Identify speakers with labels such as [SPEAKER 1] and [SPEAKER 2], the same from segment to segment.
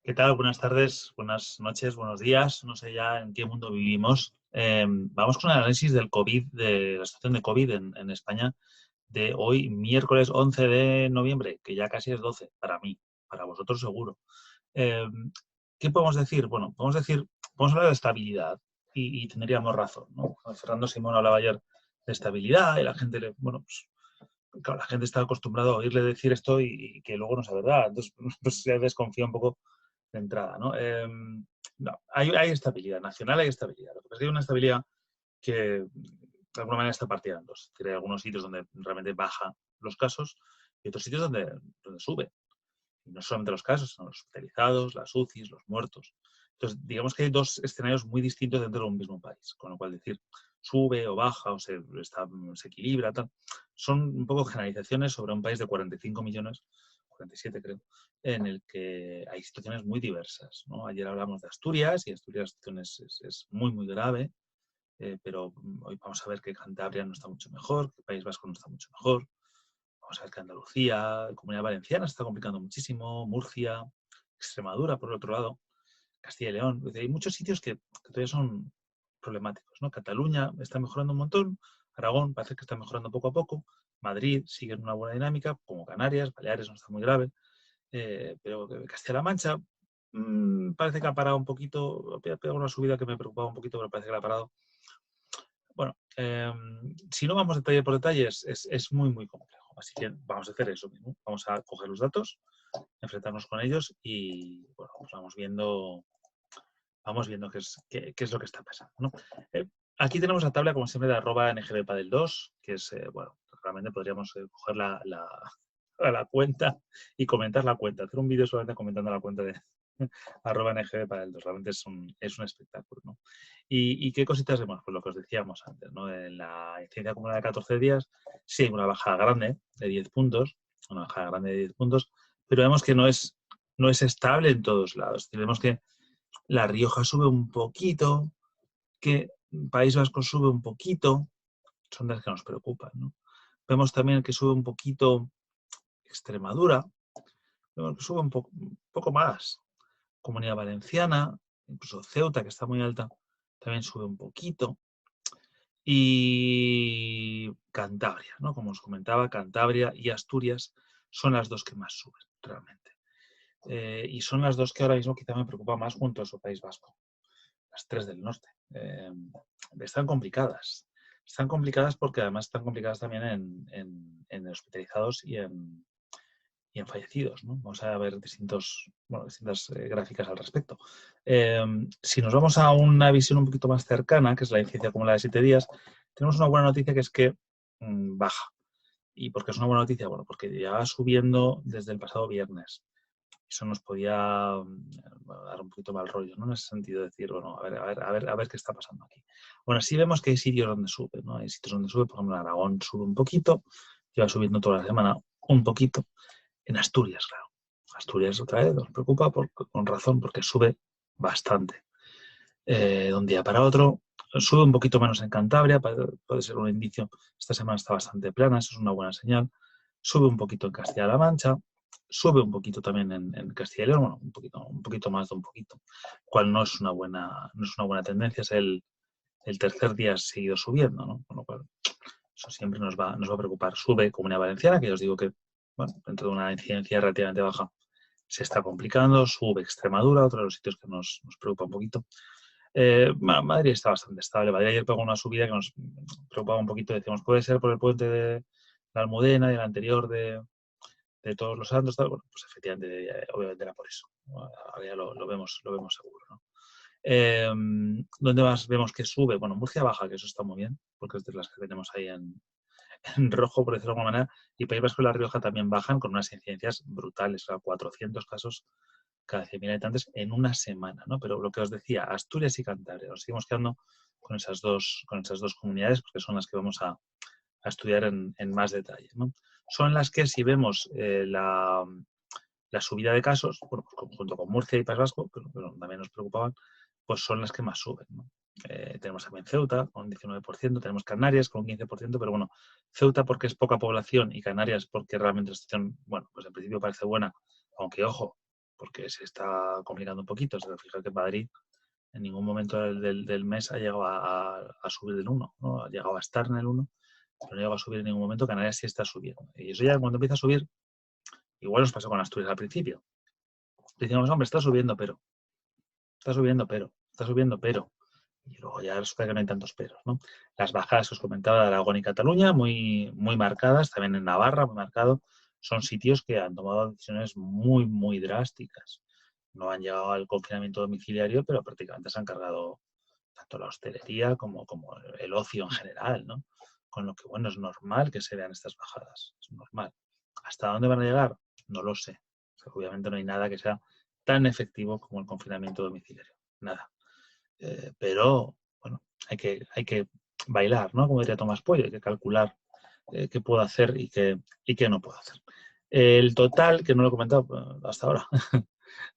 [SPEAKER 1] ¿Qué tal? Buenas tardes, buenas noches, buenos días. No sé ya en qué mundo vivimos. Vamos con el análisis del COVID, de la situación de COVID en España, de hoy, miércoles 11 de noviembre, que ya casi es 12, para mí, para vosotros seguro. Eh, ¿Qué podemos decir? Bueno, podemos hablar de estabilidad y tendríamos razón, ¿no? Fernando Simón hablaba ayer de estabilidad y la gente, bueno, pues claro, la gente está acostumbrada a oírle decir esto y que luego no es verdad. Entonces, pues se desconfía un poco de entrada, ¿no? No, hay estabilidad nacional, hay estabilidad. Lo que pasa es que hay una estabilidad que de alguna manera está partida en dos. Es decir, hay algunos sitios donde realmente baja los casos y otros sitios donde sube. Y no solamente los casos, sino los hospitalizados, las UCIs, los muertos. Entonces, digamos que hay dos escenarios muy distintos dentro de un mismo país, con lo cual decir sube o baja o se equilibra, tal, son un poco generalizaciones sobre un país de 45 millones, 47 creo, en el que hay situaciones muy diversas, ¿no? Ayer hablamos de Asturias y Asturias la situación es muy, muy grave, pero hoy vamos a ver que Cantabria no está mucho mejor, que el País Vasco no está mucho mejor. Vamos a ver que Andalucía, Comunidad Valenciana se está complicando muchísimo, Murcia, Extremadura, por el otro lado, Castilla y León. Es decir, hay muchos sitios que todavía son problemáticos, ¿no? Cataluña está mejorando un montón, Aragón parece que está mejorando poco a poco, Madrid sigue en una buena dinámica, como Canarias, Baleares no está muy grave, pero Castilla-La Mancha parece que ha parado un poquito, ha pegado una subida que me preocupaba un poquito, pero parece que la ha parado. Bueno, si no vamos detalle por detalle, es muy, muy complejo. Así que vamos a hacer eso mismo. Vamos a coger los datos, enfrentarnos con ellos y bueno, pues vamos viendo qué es lo que está pasando, ¿no? Aquí tenemos la tabla, como siempre, de @ngbpadel2, que es, bueno, realmente podríamos coger la cuenta y comentar la cuenta, hacer un vídeo solamente comentando la cuenta de @ngbpadel2. Realmente es un espectáculo, ¿no? ¿Y qué cositas vemos? Pues lo que os decíamos antes, ¿no? En la incidencia acumulada de 14 días, sí hay una bajada grande de 10 puntos, una bajada grande de 10 puntos, pero vemos que no es estable en todos lados. Vemos que La Rioja sube un poquito, que País Vasco sube un poquito, son las que nos preocupan, ¿no? Vemos también que sube un poquito Extremadura, vemos que sube un poco más. Comunidad Valenciana, incluso Ceuta, que está muy alta, también sube un poquito. Y Cantabria, ¿no? Como os comentaba, Cantabria y Asturias son las dos que más suben, realmente. Y son las dos que ahora mismo quizá me preocupan más junto a su País Vasco. Las tres del norte. Están complicadas. Están complicadas porque además están complicadas también en hospitalizados y en fallecidos, ¿no? Vamos a ver distintas gráficas al respecto. Si nos vamos a una visión un poquito más cercana, que es la incidencia acumulada de 7 días, tenemos una buena noticia que es que baja. ¿Y por qué es una buena noticia? Bueno, porque ya subiendo desde el pasado viernes. Eso nos podía dar un poquito mal rollo, ¿no? En ese sentido, decir, bueno, a ver qué está pasando aquí. Bueno, sí vemos que hay sitios donde sube, ¿no? Hay sitios donde sube, por ejemplo, en Aragón sube un poquito, lleva subiendo toda la semana un poquito. En Asturias, claro. Asturias otra vez nos preocupa con razón porque sube bastante. De un día para otro, sube un poquito menos en Cantabria, puede ser un indicio. Esta semana está bastante plana, eso es una buena señal. Sube un poquito en Castilla-La Mancha, sube un poquito también en Castilla y León, bueno, un poquito más de un poquito, cual no es una buena tendencia, es el tercer día seguido subiendo, ¿no? Con lo cual, eso siempre nos va a preocupar. Sube Comunidad Valenciana, que ya os digo que, bueno, dentro de una incidencia relativamente baja, se está complicando. Sube Extremadura, otro de los sitios que nos preocupa un poquito. Madrid está bastante estable. Madrid ayer pegó una subida que nos preocupaba un poquito. Decíamos, puede ser por el puente de la Almudena y el anterior de Todos los Santos. Tal. Bueno, pues efectivamente, obviamente era por eso. Ahora ya lo vemos seguro, ¿no? ¿Dónde más vemos que sube? Bueno, Murcia baja, que eso está muy bien, porque es de las que tenemos ahí en rojo, por decirlo de alguna manera, y País Vasco y La Rioja también bajan con unas incidencias brutales, o sea, 400 casos cada 100.000 habitantes en una semana, ¿no? Pero lo que os decía, Asturias y Cantabria, nos seguimos quedando con esas dos comunidades, porque son las que vamos a estudiar en más detalle, ¿no? Son las que, si vemos la subida de casos, bueno, pues junto con Murcia y País Vasco, pero también nos preocupaban, pues son las que más suben, ¿no? Tenemos también Ceuta con un 19%, tenemos Canarias con un 15%, pero bueno, Ceuta porque es poca población y Canarias porque realmente la situación, bueno, pues en principio parece buena, aunque ojo, porque se está complicando un poquito. Se fija que Madrid en ningún momento del mes ha llegado a subir del 1, ¿no? Ha llegado a estar en el 1, pero no ha llegado a subir en ningún momento. Canarias sí está subiendo. Y eso ya cuando empieza a subir, igual nos pasó con Asturias al principio. Decíamos, hombre, está subiendo, pero. Y luego ya resulta que no hay tantos peros, ¿no? Las bajadas que os comentaba de Aragón y Cataluña, muy, muy marcadas, también en Navarra, muy marcado, son sitios que han tomado decisiones muy, muy drásticas. No han llegado al confinamiento domiciliario, pero prácticamente se han cargado tanto la hostelería como el ocio en general, ¿no? Con lo que, bueno, es normal que se vean estas bajadas, es normal. ¿Hasta dónde van a llegar? No lo sé. O sea, obviamente no hay nada que sea tan efectivo como el confinamiento domiciliario. Nada. Pero, bueno, hay que bailar, ¿no? Como diría Tomás Pollo, hay que calcular qué puedo hacer y qué no puedo hacer. El total, que no lo he comentado hasta ahora,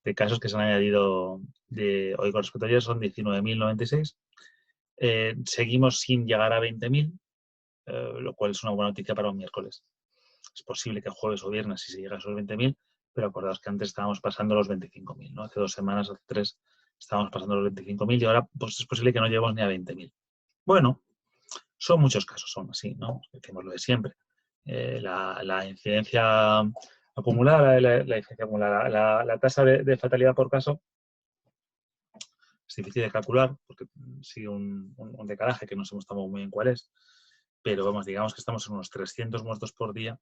[SPEAKER 1] de casos que se han añadido de hoy con respecto a ayer son 19.096. Seguimos sin llegar a 20.000, lo cual es una buena noticia para un miércoles. Es posible que jueves o viernes sí se llegue a esos 20.000, pero acordaos que antes estábamos pasando los 25.000, ¿no? Hace 2 semanas, hace 3, estábamos pasando los 25.000 y ahora pues es posible que no lleguemos ni a 20.000. Bueno, son muchos casos aún así, ¿no? Decimos lo de siempre. La incidencia acumulada, la tasa de fatalidad por caso es difícil de calcular porque sigue un decalaje que no sabemos muy bien cuál es, pero vamos, digamos que estamos en unos 300 muertos por día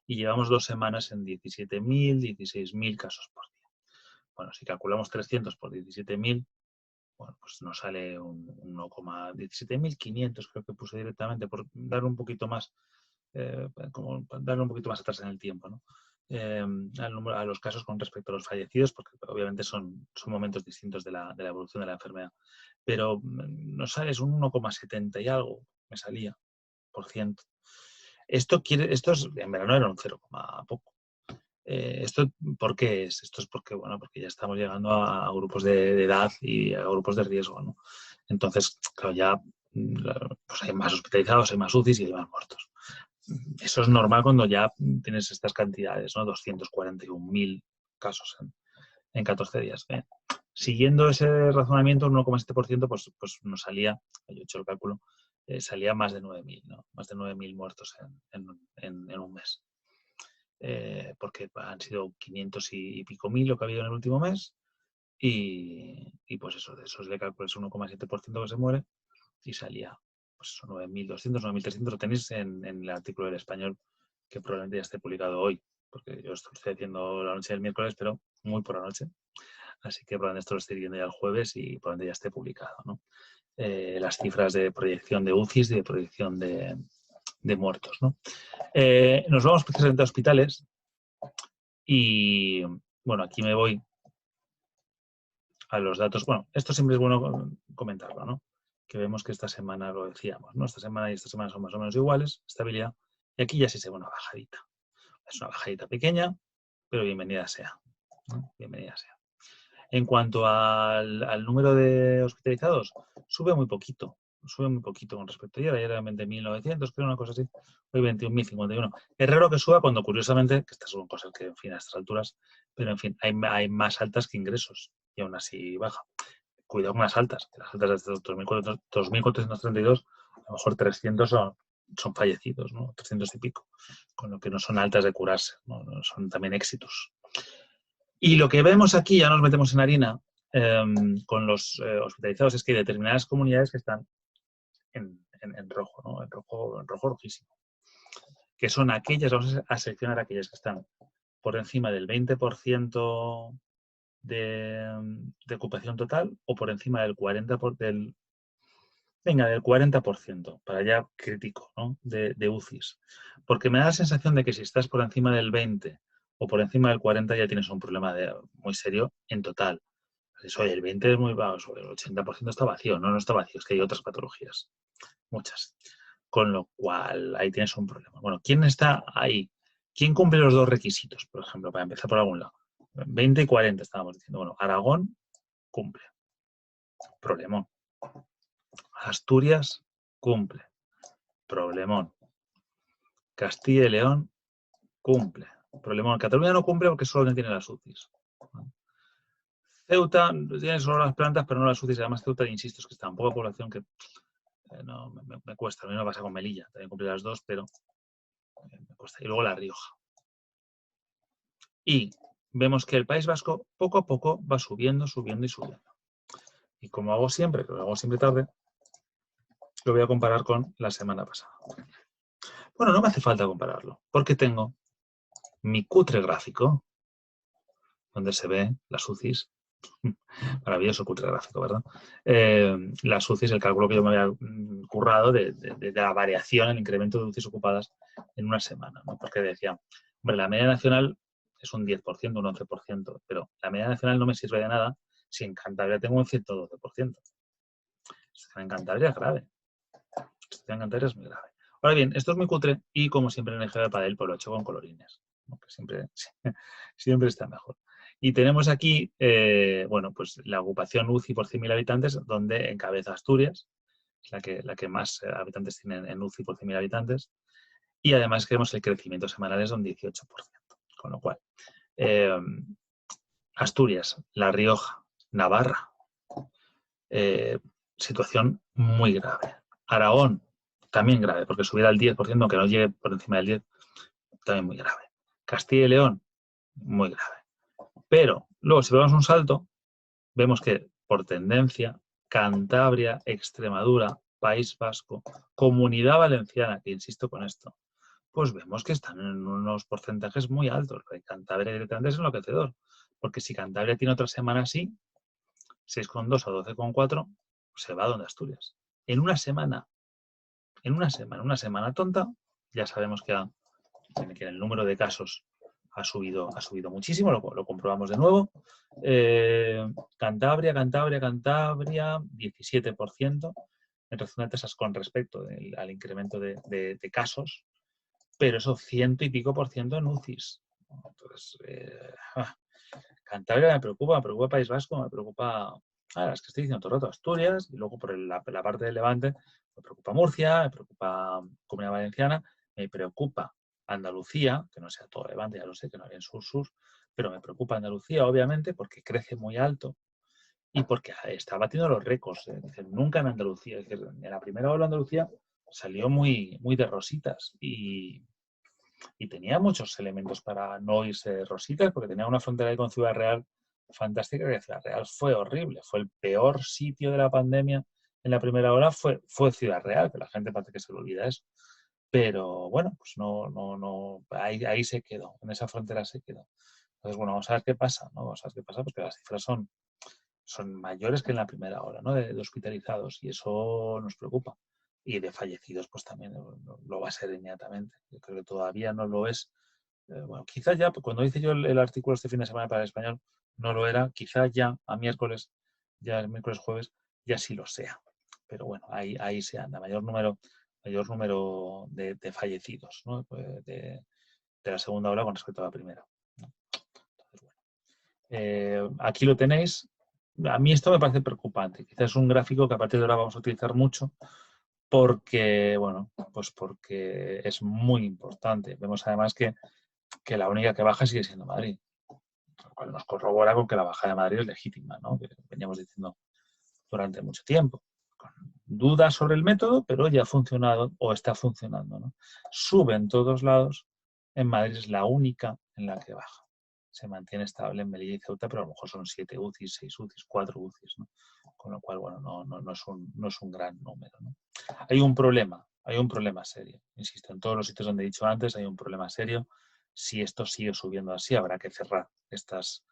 [SPEAKER 1] y llevamos 2 semanas en 17.000, 16.000 casos por día. Bueno, si calculamos 300 por 17.000, bueno, pues nos sale un 1,17.500, creo que puse directamente, por darle un poquito más, como darle un poquito más atrás en el tiempo, ¿no? A los casos con respecto a los fallecidos, porque obviamente son momentos distintos de la evolución de la enfermedad. Pero nos sale, es un 1,70 y algo, me salía, por ciento. Esto es, en verano era un 0, poco. ¿Esto por qué es? Esto es porque, bueno, porque ya estamos llegando a grupos de edad y a grupos de riesgo, ¿no? Entonces, claro, ya pues hay más hospitalizados, hay más UCIs y hay más muertos. Eso es normal cuando ya tienes estas cantidades, ¿no? 241.000 casos en 14 días. Siguiendo ese razonamiento, un 1,7%, pues nos salía, yo he hecho el cálculo, salía más de 9.000, ¿no? Más de 9.000 muertos en un mes. Porque han sido 500 y pico mil lo que ha habido en el último mes y pues eso, de esos le calculo es 1,7% que se muere y salía pues 9.200, 9.300, lo tenéis en el artículo del Español que probablemente ya esté publicado hoy, porque yo esto lo estoy haciendo la noche del miércoles, pero muy por la noche, así que probablemente esto lo estoy viendo ya el jueves y probablemente ya esté publicado, ¿no? Las cifras de proyección de UCIs y de proyección de muertos, ¿no? Nos vamos precisamente a hospitales. Y bueno, aquí me voy a los datos. Bueno, esto siempre es bueno comentarlo, ¿no? Que vemos que esta semana lo decíamos, ¿no? Esta semana y esta semana son más o menos iguales, estabilidad. Y aquí ya sí se ve una bajadita. Es una bajadita pequeña, pero bienvenida sea, ¿no? Bienvenida sea. En cuanto al número de hospitalizados, sube muy poquito con respecto a ayer. Ayer eran 20.900, creo, una cosa así. Hoy 21.051. Es raro que suba cuando, curiosamente, que estas son cosas que, en fin, a estas alturas, pero, en fin, hay más altas que ingresos y aún así baja. Cuidado con las altas, que las altas de estos 2.432, a lo mejor 300 son fallecidos, ¿no? 300 y pico, con lo que no son altas de curarse, ¿no? Son también éxitos. Y lo que vemos aquí, ya nos metemos en harina, con los hospitalizados, es que hay determinadas comunidades que están en rojo, ¿no? En rojo rojísimo. Que son aquellas, vamos a seleccionar aquellas que están por encima del 20% de ocupación total o por encima del 40%, del 40%, para ya crítico, ¿no? de UCIs. Porque me da la sensación de que si estás por encima del 20 o por encima del 40 ya tienes un problema muy serio en total. Pues, oye, el 20 es muy bajo, el 80% está vacío. No está vacío, es que hay otras patologías, muchas. Con lo cual, ahí tienes un problema. Bueno, ¿quién está ahí? ¿Quién cumple los dos requisitos? Por ejemplo, para empezar por algún lado. 20 y 40 estábamos diciendo. Bueno, Aragón cumple. Problemón. Asturias cumple. Problemón. Castilla y León cumple. Problemón. Cataluña no cumple porque solo tiene las UCIs. Ceuta tiene solo las plantas, pero no las UCIs. Además, Ceuta, insisto, es que está en poca población que no, me cuesta. A mí me pasa con Melilla. También cumplí las dos, pero me cuesta. Y luego La Rioja. Y vemos que el País Vasco poco a poco va subiendo, subiendo y subiendo. Y como hago siempre, que lo hago siempre tarde, lo voy a comparar con la semana pasada. Bueno, no me hace falta compararlo, porque tengo mi cutre gráfico, donde se ve las UCIs. Maravilloso cutre gráfico, ¿verdad? Las UCIs, el cálculo que yo me había currado de la variación, el incremento de UCIs ocupadas en una semana, ¿no? Porque decía, hombre, la media nacional es un 10%, un 11%, pero la media nacional no me sirve de nada si en Cantabria tengo un 112%. Esto en Cantabria es grave. Esto en Cantabria es muy grave. Ahora bien, esto es muy cutre y, como siempre en el GB Padel, pues lo he hecho con colorines, ¿no? Que siempre está mejor. Y tenemos aquí, bueno, pues la ocupación UCI por 100.000 habitantes, donde encabeza Asturias, la que más habitantes tienen en UCI por 100.000 habitantes. Y además tenemos el crecimiento semanal es de un 18%. Con lo cual, Asturias, La Rioja, Navarra, situación muy grave. Aragón, también grave, porque subir al 10%, aunque no llegue por encima del 10%, también muy grave. Castilla y León, muy grave. Pero luego, si vemos un salto, vemos que por tendencia, Cantabria, Extremadura, País Vasco, Comunidad Valenciana, que insisto con esto, pues vemos que están en unos porcentajes muy altos. Cantabria directamente es enloquecedor, porque si Cantabria tiene otra semana así, 6,2 a 12,4, se va donde Asturias. En una semana una semana tonta, ya sabemos que el número de casos ha subido muchísimo, lo comprobamos de nuevo. Cantabria, 17% en relación a tasas con respecto al incremento de casos, pero eso 100 y pico por ciento en UCIs. Entonces, Cantabria me preocupa País Vasco, me preocupa, es que estoy diciendo todo el rato Asturias, y luego por la parte del Levante me preocupa Murcia, me preocupa Comunidad Valenciana, me preocupa Andalucía, que no sea todo Levante, ya lo sé, que no hay en sur, pero me preocupa Andalucía, obviamente, porque crece muy alto y porque está batiendo los récords. Nunca en Andalucía, es decir, en la primera ola de Andalucía salió muy, muy de rositas y tenía muchos elementos para no irse de rositas, porque tenía una frontera ahí con Ciudad Real fantástica, que Ciudad Real fue horrible, fue el peor sitio de la pandemia en la primera ola, fue Ciudad Real, que la gente parece que se le olvida eso. Pero bueno, pues no, ahí se quedó, en esa frontera se quedó. Entonces, bueno, vamos a ver qué pasa, ¿no? Vamos a ver qué pasa, porque las cifras son mayores que en la primera ola, ¿no? De hospitalizados, y eso nos preocupa. Y de fallecidos, pues también lo va a ser inmediatamente. Yo creo que todavía no lo es. Bueno, quizás ya, cuando hice yo el artículo este fin de semana para el español, no lo era. Quizás ya a miércoles, ya el miércoles, jueves, ya sí lo sea. Pero bueno, ahí se anda. Mayor número de fallecidos, ¿no? de la segunda ola con respecto a la primera, ¿no? Entonces, bueno. Aquí lo tenéis. A mí esto me parece preocupante. Quizás es un gráfico que a partir de ahora vamos a utilizar mucho porque, bueno, pues porque es muy importante. Vemos además que la única que baja sigue siendo Madrid, lo cual nos corrobora con que la bajada de Madrid es legítima, ¿no? Que veníamos diciendo durante mucho tiempo. Con dudas sobre el método, pero ya ha funcionado o está funcionando, ¿no? Sube en todos lados, en Madrid es la única en la que baja. Se mantiene estable en Melilla y Ceuta, pero a lo mejor son 7 UCIs, 6 UCIs, 4 UCIs, ¿no? Con lo cual, bueno, no es un gran número, ¿no? Hay un problema serio. Insisto, en todos los sitios donde he dicho antes hay un problema serio. Si esto sigue subiendo así, habrá que cerrar estas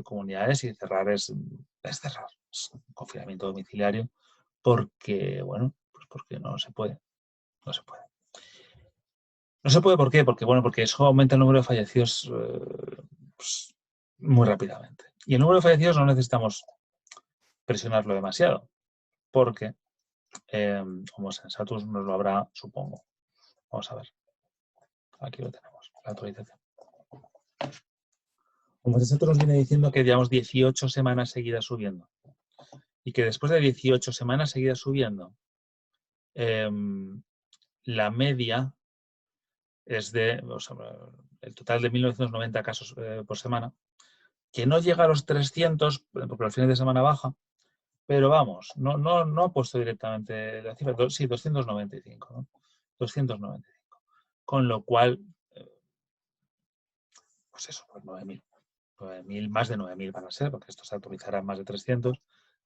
[SPEAKER 1] comunidades, y cerrar es cerrar. Es un confinamiento domiciliario porque, bueno, pues porque no se puede. No se puede. No se puede, ¿por qué? Porque, bueno, porque eso aumenta el número de fallecidos pues, muy rápidamente. Y el número de fallecidos no necesitamos presionarlo demasiado, porque como Sensatus nos lo habrá, supongo. Vamos a ver. Aquí lo tenemos, la actualización. Como Sensatus nos viene diciendo que llevamos 18 semanas seguidas subiendo. Y que después de 18 semanas seguidas subiendo, la media es de, o sea, el total de 1.990 casos por semana, que no llega a los 300, porque los fines de semana baja, pero vamos, no ha puesto directamente la cifra, sí, 295, ¿no? 295. Con lo cual, pues eso, pues 9.000, más de 9.000 van a ser, porque esto se actualizará en más de 300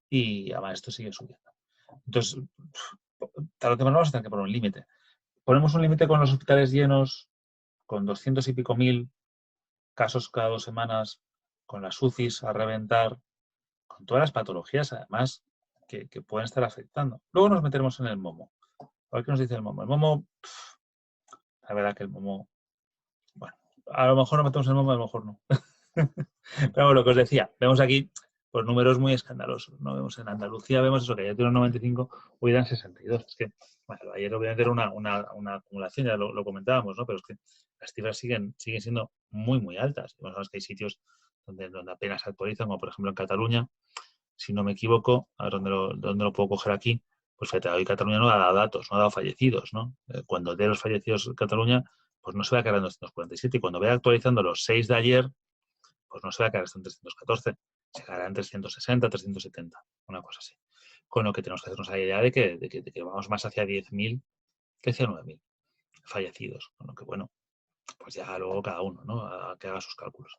[SPEAKER 1] y además esto sigue subiendo. Entonces, tarde o temprano vamos a tener que poner un límite. Ponemos un límite con los hospitales llenos, con 200 y pico mil casos cada 2 semanas, con las UCIs a reventar, con todas las patologías, además, que pueden estar afectando. Luego nos meteremos en el momo. A ver qué nos dice el momo. El momo, la verdad que el momo, bueno, a lo mejor nos metemos en el momo, a lo mejor no. Pero bueno, lo que os decía, vemos aquí pues, números muy escandalosos, ¿no? Vemos en Andalucía, vemos eso, que ayer tuvieron 95, hoy dan 62. Es que, bueno, ayer obviamente era una acumulación, ya lo comentábamos, ¿no? Pero es que las cifras siguen siendo muy, muy altas. Bueno, sabemos que hay sitios donde apenas se actualizan, como por ejemplo en Cataluña, si no me equivoco, a ver dónde lo puedo coger aquí, pues fíjate, hoy Cataluña no ha dado datos, no ha dado fallecidos, ¿no? Cuando dé los fallecidos en Cataluña, pues no se va a quedar en 247, y cuando vaya actualizando los 6 de ayer, pues no se va a quedar en 314, se quedará en 360, 370, una cosa así. Con lo que tenemos que hacernos la idea de que vamos más hacia 10.000 que hacia 9.000 fallecidos. Con lo que, bueno, pues ya luego cada uno, ¿no? A que haga sus cálculos.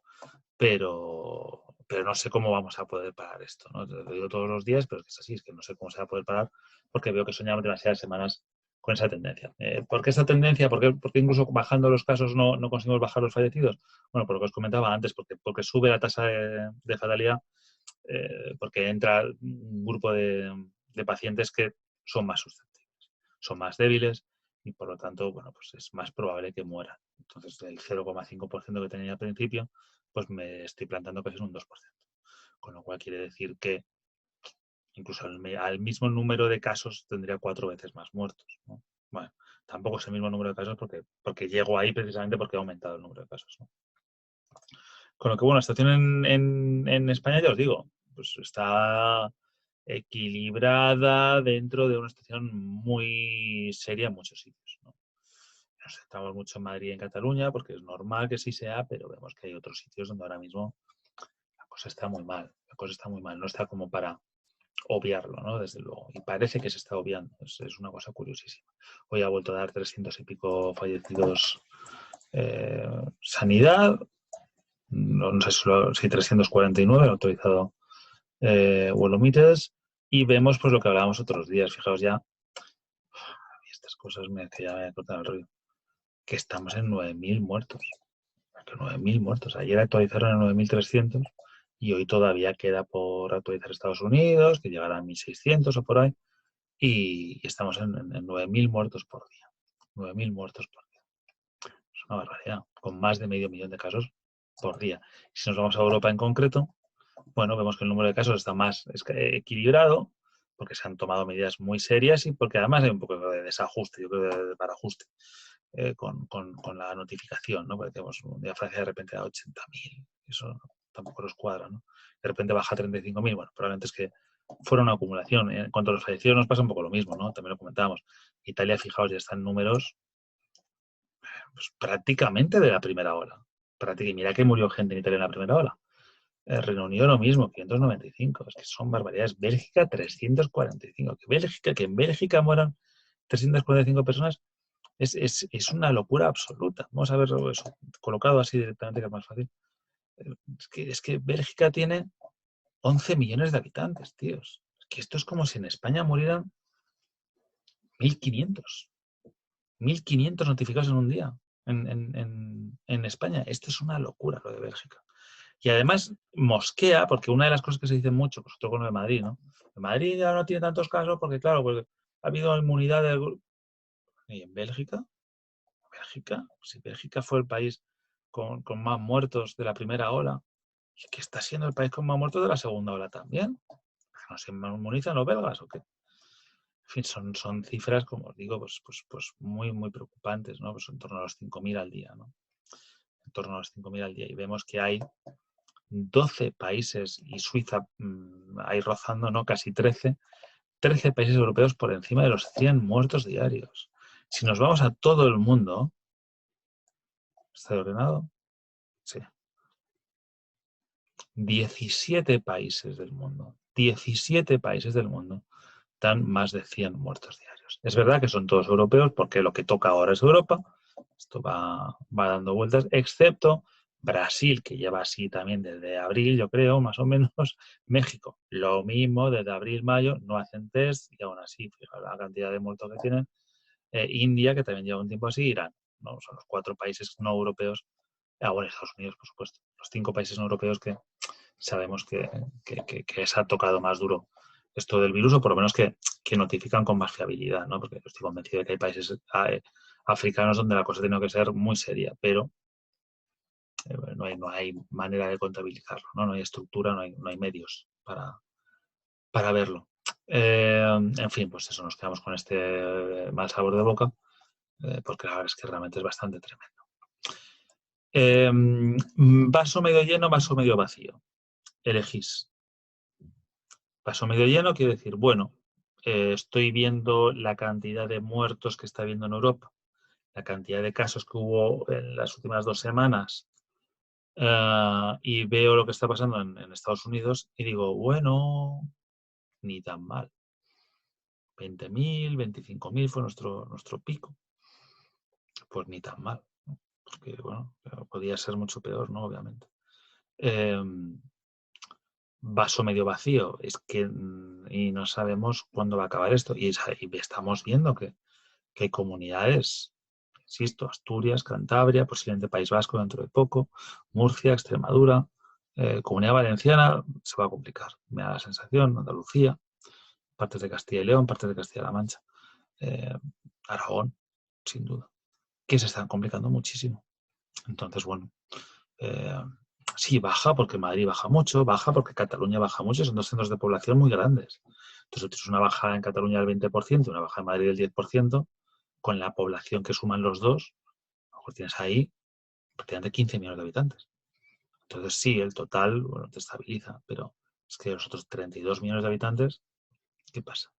[SPEAKER 1] Pero no sé cómo vamos a poder parar esto, ¿no? Te lo digo todos los días, pero es que es así, es que no sé cómo se va a poder parar porque veo que soñamos demasiadas semanas con esa tendencia. ¿Por qué esa tendencia? ¿Por qué incluso bajando los casos no conseguimos bajar los fallecidos? Bueno, por lo que os comentaba antes, porque sube la tasa de fatalidad, porque entra un grupo de pacientes que son más susceptibles, son más débiles y por lo tanto, bueno, pues es más probable que mueran. Entonces, el 0,5% que tenía al principio, pues me estoy plantando casi un 2%. Con lo cual quiere decir que incluso al mismo número de casos tendría 4 veces más muertos, ¿no? Bueno, tampoco es el mismo número de casos porque llego ahí precisamente porque ha aumentado el número de casos, ¿no? Con lo que, bueno, la situación en España, ya os digo, pues está equilibrada dentro de una situación muy seria en muchos sitios, ¿no? Nos centramos mucho en Madrid y en Cataluña porque es normal que sí sea, pero vemos que hay otros sitios donde ahora mismo la cosa está muy mal, no está como para obviarlo, ¿no? Desde luego. Y parece que se está obviando. Es una cosa curiosísima. Hoy ha vuelto a dar 300 y pico fallecidos sanidad. No sé si 349 autorizado Wolomites. Y vemos pues lo que hablábamos otros días. Fijaos ya, estas cosas que ya me cortan el rollo, que estamos en 9.000 muertos. 9.000 muertos. Ayer actualizaron en 9.300 y hoy todavía queda por actualizar Estados Unidos, que llegará a 1.600 o por ahí. Y estamos en 9.000 muertos por día. 9.000 muertos por día. Es una barbaridad, con más de medio millón de casos por día. Si nos vamos a Europa en concreto, bueno, vemos que el número de casos está más equilibrado, porque se han tomado medidas muy serias y porque además hay un poco de desajuste, yo creo, de parajuste con la notificación, ¿no? Porque tenemos un día Francia de repente a 80.000, eso tampoco nos cuadra, ¿no? De repente baja a 35.000, bueno, probablemente es que fuera una acumulación. En cuanto a los fallecidos nos pasa un poco lo mismo, ¿no? También lo comentábamos. Italia, fijaos, ya está en números pues, prácticamente de la primera ola. Y mira que murió gente en Italia en la primera ola. El Reino Unido lo mismo, 595. Es que son barbaridades. Bélgica, 345. Que en Bélgica mueran 345 personas es una locura absoluta. Vamos a verlo eso, colocado así directamente, que es más fácil. Es que Bélgica tiene 11 millones de habitantes, tíos. Es que esto es como si en España murieran 1.500. 1.500 notificados en un día en España. Esto es una locura lo de Bélgica. Y además mosquea, porque una de las cosas que se dice mucho, pues otro con lo de Madrid, ¿no? Madrid ya no tiene tantos casos porque, claro, pues ha habido inmunidad del grupo. ¿Y en Bélgica? Si Bélgica fue el país con más muertos de la primera ola, ¿y qué está siendo el país con más muertos de la segunda ola también? ¿No se inmunizan los belgas o qué? En fin, son cifras, como os digo, pues muy, muy preocupantes, ¿no? Pues en torno a los 5.000 al día, ¿no? En torno a los 5.000 al día. Y vemos que hay 12 países, y Suiza ahí rozando, ¿no? Casi 13 países europeos por encima de los 100 muertos diarios. Si nos vamos a todo el mundo, ¿está ordenado? Sí. 17 países del mundo, 17 países del mundo dan más de 100 muertos diarios. Es verdad que son todos europeos porque lo que toca ahora es Europa, esto va dando vueltas, excepto Brasil, que lleva así también desde abril, yo creo, más o menos. México, lo mismo, desde abril, mayo, no hacen test y aún así, fija la cantidad de muertos que tienen. India, que también lleva un tiempo así, Irán, ¿no? Son los 4 países no europeos, bueno, Estados Unidos, por supuesto, los 5 países no europeos que sabemos que les ha tocado más duro esto del virus, o por lo menos que notifican con más fiabilidad, ¿no? Porque estoy convencido de que hay países africanos donde la cosa tiene que ser muy seria, pero no hay manera de contabilizarlo, ¿no? No hay estructura, no hay medios para verlo. En fin, pues eso, nos quedamos con este mal sabor de boca, porque la verdad es que realmente es bastante tremendo. Vaso medio lleno, vaso medio vacío. Elegís. Vaso medio lleno quiere decir, bueno, estoy viendo la cantidad de muertos que está habiendo en Europa, la cantidad de casos que hubo en las últimas 2 semanas, y veo lo que está pasando en Estados Unidos y digo, bueno, ni tan mal. 20.000, 25.000 fue nuestro pico. Pues ni tan mal, ¿no? Porque, bueno, podía ser mucho peor, ¿no? Obviamente. Vaso medio vacío, es que y no sabemos cuándo va a acabar esto. Y estamos viendo que hay comunidades, insisto, Asturias, Cantabria, posiblemente País Vasco dentro de poco, Murcia, Extremadura, Comunidad Valenciana, se va a complicar, me da la sensación, Andalucía, partes de Castilla y León, partes de Castilla-La Mancha, Aragón, sin duda, que se están complicando muchísimo. Entonces, bueno, sí, baja porque Madrid baja mucho, baja porque Cataluña baja mucho, son 2 centros de población muy grandes. Entonces, tienes una bajada en Cataluña del 20%, una bajada en Madrid del 10%, con la población que suman los dos, a lo mejor tienes ahí prácticamente 15 millones de habitantes. Entonces, sí, el total, bueno, te estabiliza, pero es que los otros 32 millones de habitantes, ¿qué pasa?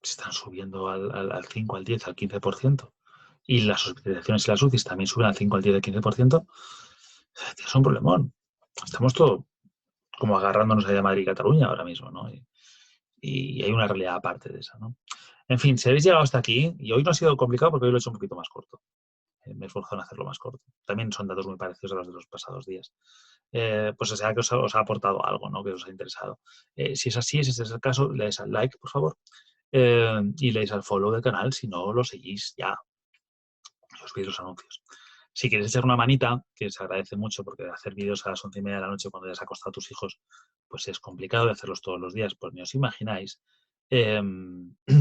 [SPEAKER 1] Se están subiendo al 5, al 10, al 15%. Y las hospitalizaciones y las UCIs también suben al 5, al 10, al 15%. Es un problemón. Estamos todos como agarrándonos a Madrid y Cataluña ahora mismo, ¿no? Y hay una realidad aparte de esa, ¿no? En fin, si habéis llegado hasta aquí, y hoy no ha sido complicado porque hoy lo he hecho un poquito más corto. Me he esforzado en hacerlo más corto. También son datos muy parecidos a los de los pasados días. Pues o sea que os ha aportado algo, ¿no? Que os ha interesado. Si es así, si ese es el caso, le dais al like, por favor. Y le dais al follow del canal, si no lo seguís ya. Os veis los anuncios. Si queréis echar una manita, que se agradece mucho, porque hacer vídeos a las 11:30 de la noche cuando ya has acostado a tus hijos, pues es complicado de hacerlos todos los días, pues ni os imagináis.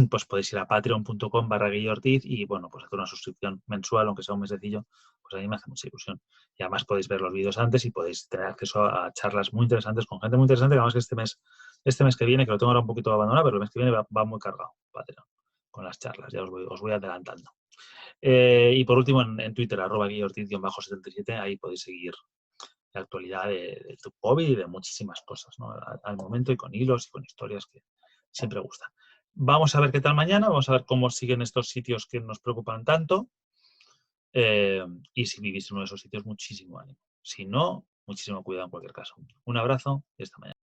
[SPEAKER 1] Pues podéis ir a patreon.com/guillortiz y, bueno, pues hacer una suscripción mensual, aunque sea un mesecillo, pues a mí me hace mucha ilusión. Y además podéis ver los vídeos antes y podéis tener acceso a charlas muy interesantes con gente muy interesante, que además que este mes que viene, que lo tengo ahora un poquito abandonado, pero el mes que viene va muy cargado, Patreon, con las charlas, ya os voy adelantando. Y por último, en Twitter, @guillortiz_77, ahí podéis seguir la actualidad de tu hobby y de muchísimas cosas, ¿no? Al momento, y con hilos y con historias que siempre gustan. Vamos a ver qué tal mañana, vamos a ver cómo siguen estos sitios que nos preocupan tanto. Y si vivís en uno de esos sitios, muchísimo ánimo. Si no, muchísimo cuidado en cualquier caso. Un abrazo y hasta mañana.